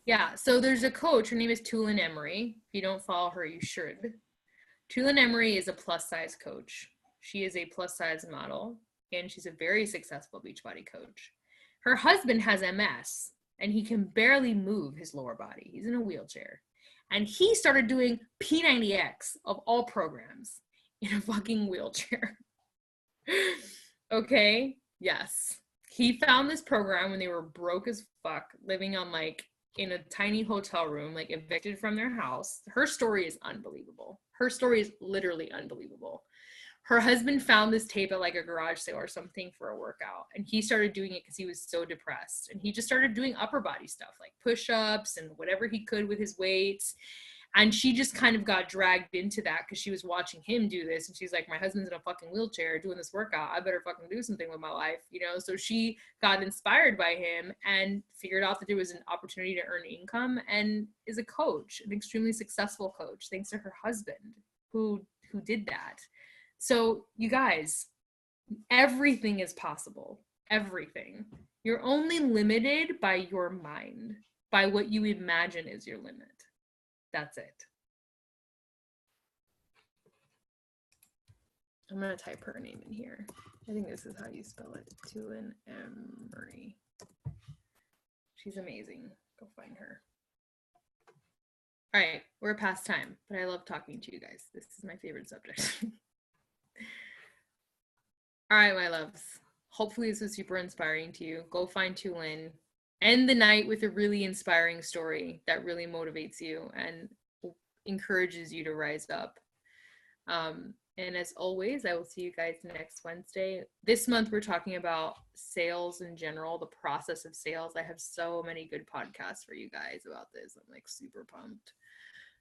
Yeah, so there's a coach. Her name is Tulin Emery. If you don't follow her, you should. Tulin Emery is a plus size coach. She is a plus size model, and she's a very successful Beachbody coach. Her husband has MS, and he can barely move his lower body. He's in a wheelchair. And he started doing P90X of all programs in a fucking wheelchair. Okay? Yes. He found this program when they were broke as fuck, living on like in a tiny hotel room, like evicted from their house. Her story is unbelievable. Her story is literally unbelievable. Her husband found this tape at like a garage sale or something for a workout, and he started doing it because he was so depressed, and he just started doing upper body stuff like push-ups and whatever he could with his weights. And she just kind of got dragged into that because she was watching him do this. And she's like, my husband's in a fucking wheelchair doing this workout. I better fucking do something with my life, you know? So she got inspired by him and figured out that there was an opportunity to earn income, and is a coach, an extremely successful coach, thanks to her husband who did that. So you guys, everything is possible. Everything. You're only limited by your mind, by what you imagine is your limit. That's it. I'm going to type her name in here. I think this is how you spell it. Tulin Emery. She's amazing. Go find her. All right, we're past time, but I love talking to you guys. This is my favorite subject. All right, my loves. Hopefully this was super inspiring to you. Go find Tulin. End the night with a really inspiring story that really motivates you and encourages you to rise up. And as always, I will see you guys next Wednesday. This month, we're talking about sales in general, the process of sales. I have so many good podcasts for you guys about this. I'm like super pumped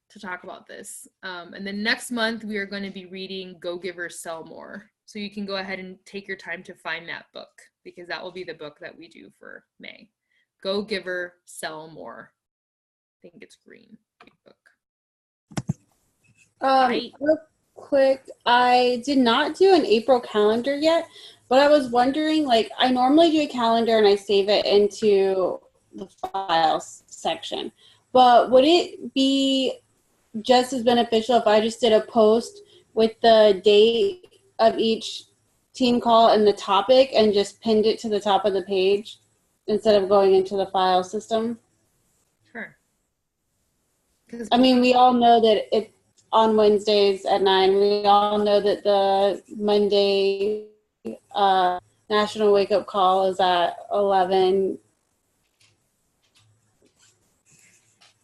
to talk about this. And then next month, we are going to be reading Go Giver, Sell More. So you can go ahead and take your time to find that book, because that will be the book that we do for May. Go Giver, Sell More. I think it's green. Big book. Real quick, I did not do an April calendar yet, but I was wondering, like, I normally do a calendar and I save it into the files section, but would it be just as beneficial if I just did a post with the date of each team call and the topic and just pinned it to the top of the page instead of going into the file system? Sure. I mean, we all know that it's on Wednesdays at 9. We all know that the Monday National Wake Up Call is at 11.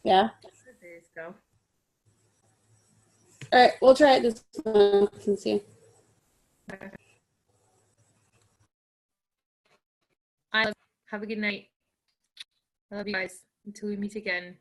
Yeah. There you go. All right, we'll try it this month and see. Okay. Have a good night. I love you guys. Until we meet again.